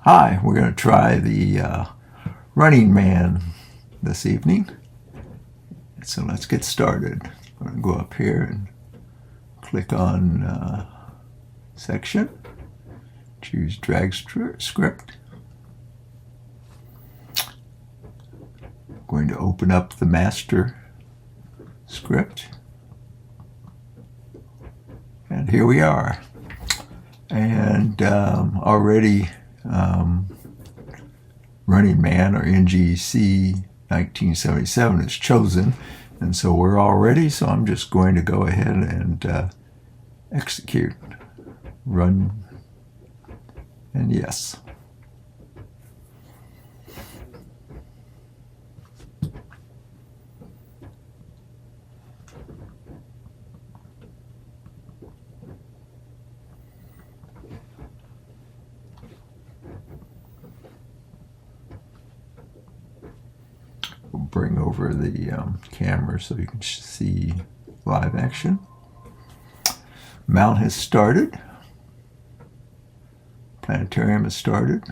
Hi, we're going to try the Running Man this evening. So let's get started. I'm going to go up here and click on Section, choose Drag Script. I'm going to open up the master script. And here we are. And already Running Man, or NGC 1977, is chosen, and so we're all ready. So I'm just going to go ahead and execute, run, and yes. Bring over the camera so you can see live action. Mount has started. Planetarium has started.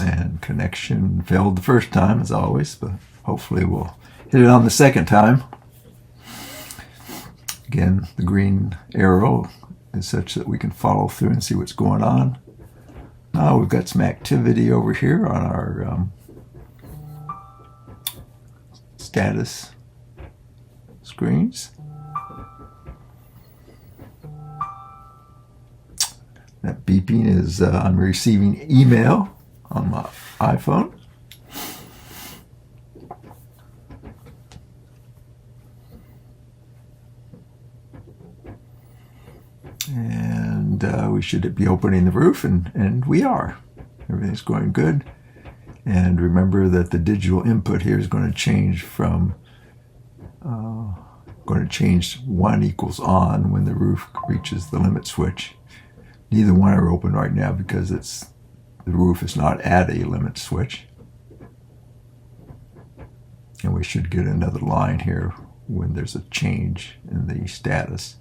And connection failed the first time, as always, but hopefully we'll hit it on the second time. Again, the green arrow is such that we can follow through and see what's going on. We've got some activity over here on our status screens. That beeping is I'm receiving email on my iPhone. And we should be opening the roof, and we are. Everything's going good. And remember that the digital input here is going to change from going to change 1 equals on when the roof reaches the limit switch. Neither one are open right now because the roof is not at a limit switch. And we should get another line here when there's a change in the status.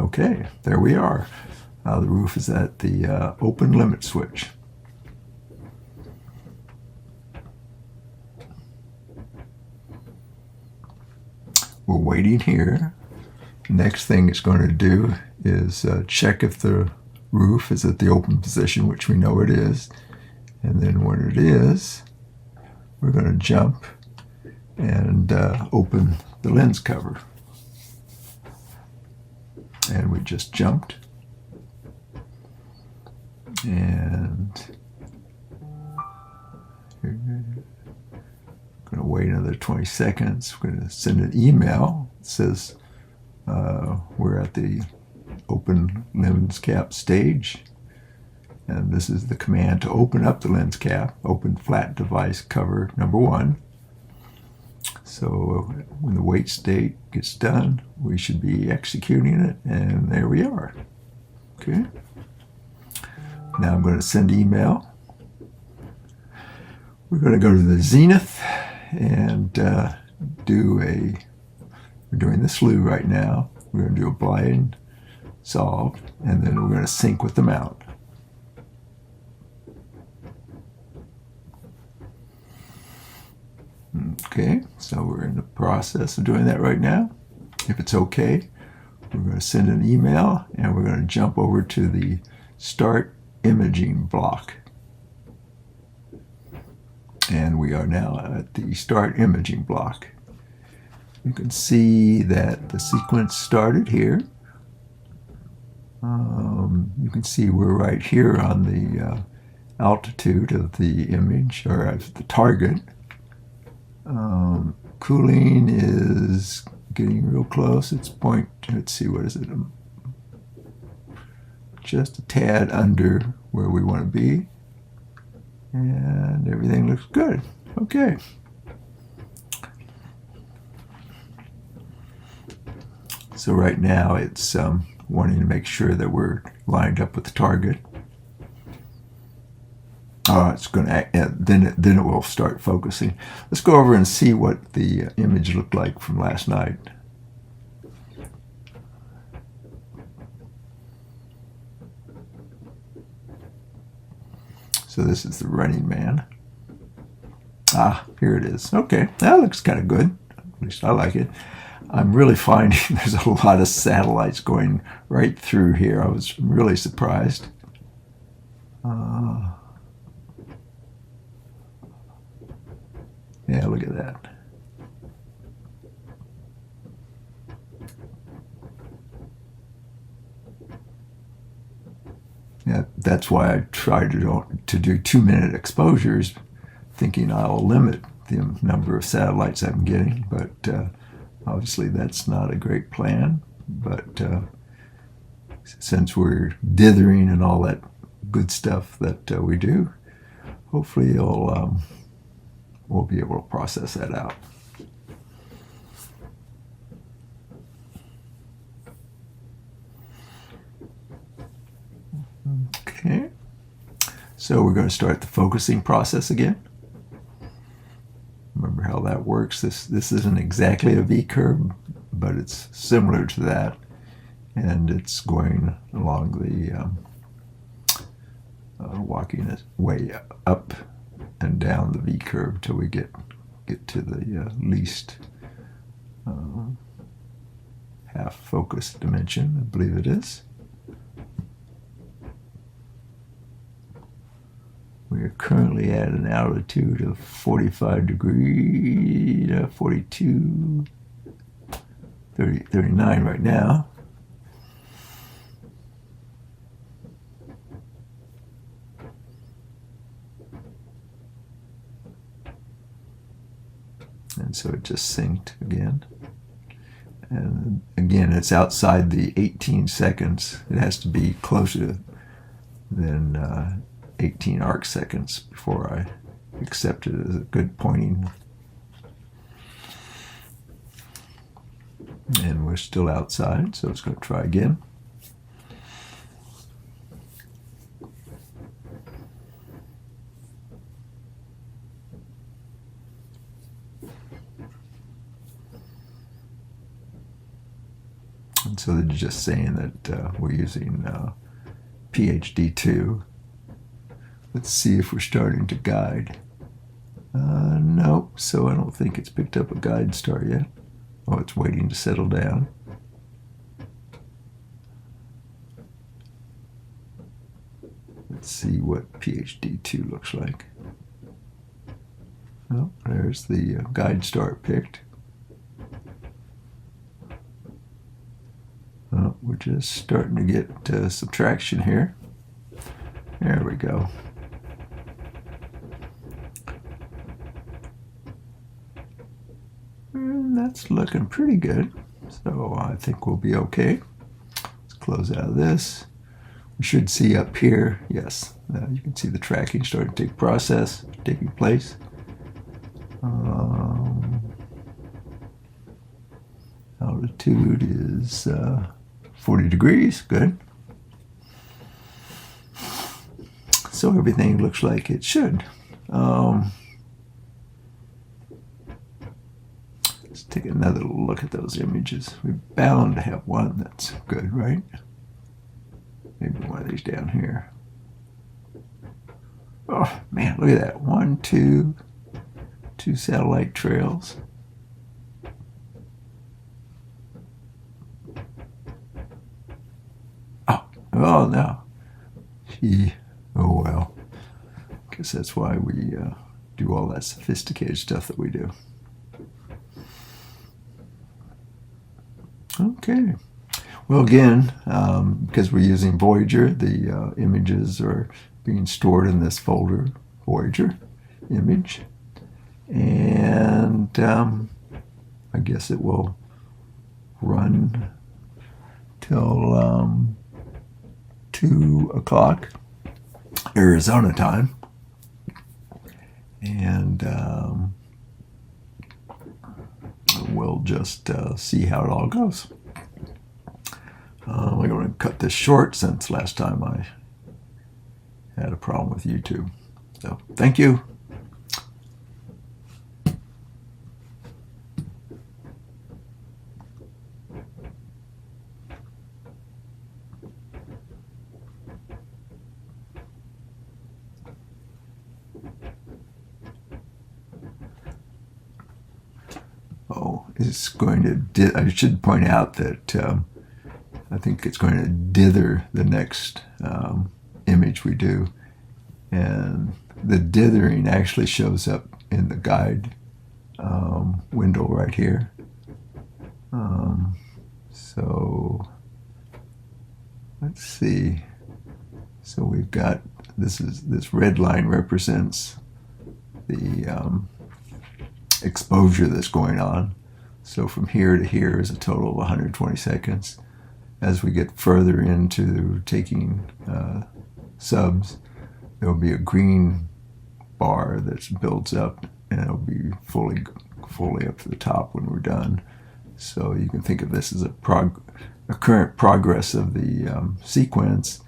Okay, there we are. The roof is at the open limit switch. We're waiting here. Next thing it's going to do is check if the roof is at the open position, which we know it is. And then when it is, we're going to jump and open the lens cover. And we just jumped. And going to wait another 20 seconds. We're going to send an email that says we're at the open lens cap stage. And this is the command to open up the lens cap, open flat device cover number 1. So when the wait state gets done, we should be executing it, and there we are. Okay. Now I'm going to send email. We're going to go to the zenith and we're doing the slew right now. We're going to do a blind solve, and then we're going to sync with the mount. Okay, so we're in the process of doing that right now. If it's okay, we're going to send an email, and we're going to jump over to the Start Imaging block. And we are now at the Start Imaging block. You can see that the sequence started here. You can see we're right here on the altitude of the image, or of the target. Cooling is getting real close. It's let's see, what is it? Just a tad under where we want to be. And everything looks good. Okay. So right now it's wanting to make sure that we're lined up with the target. It's going to then it will start focusing. Let's go over and see what the image looked like from last night. So this is the Running Man. Ah, here it is. Okay, that looks kind of good. At least I like it. I'm really finding there's a lot of satellites going right through here. I was really surprised. Yeah, look at that. Yeah, that's why I try to do 2-minute exposures, thinking I'll limit the number of satellites I'm getting. But obviously that's not a great plan. But since we're dithering and all that good stuff that we do, hopefully we'll be able to process that out. Okay, so we're going to start the focusing process again. Remember how that works. This isn't exactly a V-curve, but it's similar to that, and it's going along the walking its way up and down the V-curve till we get to the least half focus dimension, I believe it is. We are currently at an altitude of 45 degrees, 42, 30, 39 right now. And so it just synced again. And again, it's outside the 18 seconds. It has to be closer than 18 arc seconds before I accept it as a good pointing. And we're still outside, so it's going to try again. And so they're just saying that we're using PhD2. Let's see if we're starting to guide. Nope, so I don't think it's picked up a guide star yet. Oh, it's waiting to settle down. Let's see what PhD2 looks like. Oh, there's the guide star picked. Oh, we're just starting to get some traction here. There we go. And that's looking pretty good. So I think we'll be okay. Let's close out of this. We should see up here, yes, you can see the tracking starting to taking place. Altitude is 40 degrees, good. So everything looks like it should. Let's take another look at those images. We're bound to have one that's good, right? Maybe one of these down here. Oh man, look at that. 1, 2 satellite trails. Oh no. Oh well. Guess that's why we do all that sophisticated stuff that we do. Okay. Well, again, because we're using Voyager, the images are being stored in this folder, Voyager image. And I guess it will run till 2 o'clock Arizona time. And we'll just see how it all goes. We're going to cut this short since last time I had a problem with YouTube. So, thank you. is going to, I should point out that I think it's going to dither the next image we do. And the dithering actually shows up in the guide window right here. So let's see. So we've got, this red line represents the exposure that's going on. So from here to here is a total of 120 seconds. As we get further into taking subs, there will be a green bar that builds up, and it'll be fully up to the top when we're done. So you can think of this as a current progress of the sequence,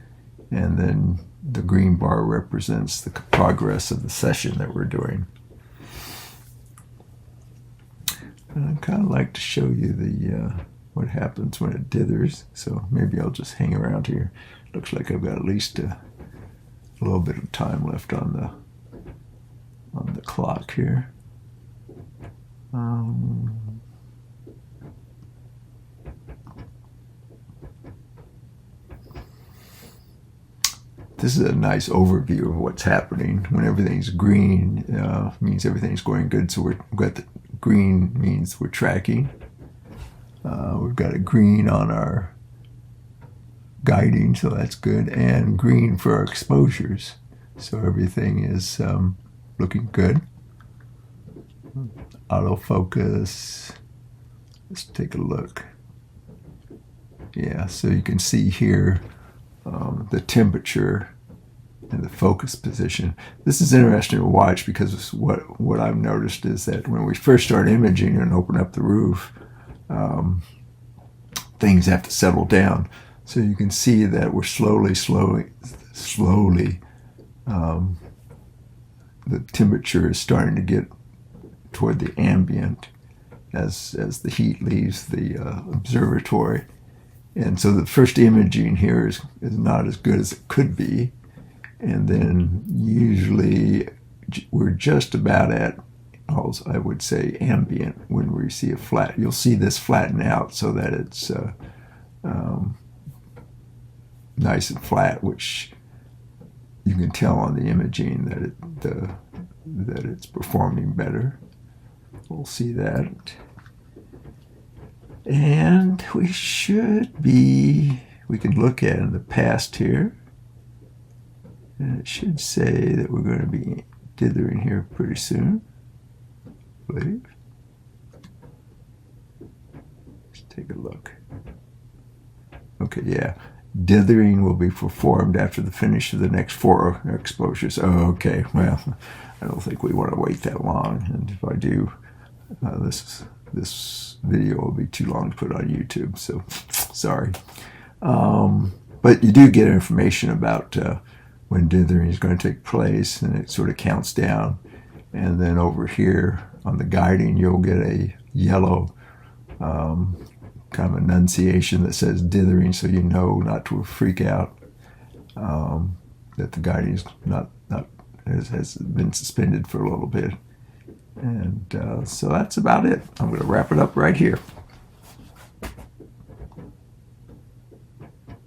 and then the green bar represents the progress of the session that we're doing. And I'd kind of like to show you the what happens when it dithers. So maybe I'll just hang around here. Looks like I've got at least a little bit of time left on the clock here. This is a nice overview of what's happening. When everything's green, means everything's going good. So we've got the green means we're tracking. We've got a green on our guiding, so that's good, and green for our exposures. So everything is looking good. Autofocus. Let's take a look. Yeah, so you can see here the temperature and the focus position. This is interesting to watch because what I've noticed is that when we first start imaging and open up the roof, things have to settle down. So you can see that we're slowly, the temperature is starting to get toward the ambient as the heat leaves the observatory. And so the first imaging here is not as good as it could be. And then usually we're just about at, I would say, ambient when we see a flat. You'll see this flatten out so that it's nice and flat, which you can tell on the imaging that it's performing better. We'll see that. And we can look at in the past here, and it should say that we're going to be dithering here pretty soon, I believe. Let's take a look. Okay, yeah. Dithering will be performed after the finish of the next 4 exposures. Oh, okay. Well, I don't think we want to wait that long, and if I do, this video will be too long to put on YouTube, so sorry. But you do get information about when dithering is going to take place, and it sort of counts down. And then over here on the guiding, you'll get a yellow kind of enunciation that says dithering, so you know not to freak out, that the guiding is has been suspended for a little bit. And so that's about it. I'm going to wrap it up right here.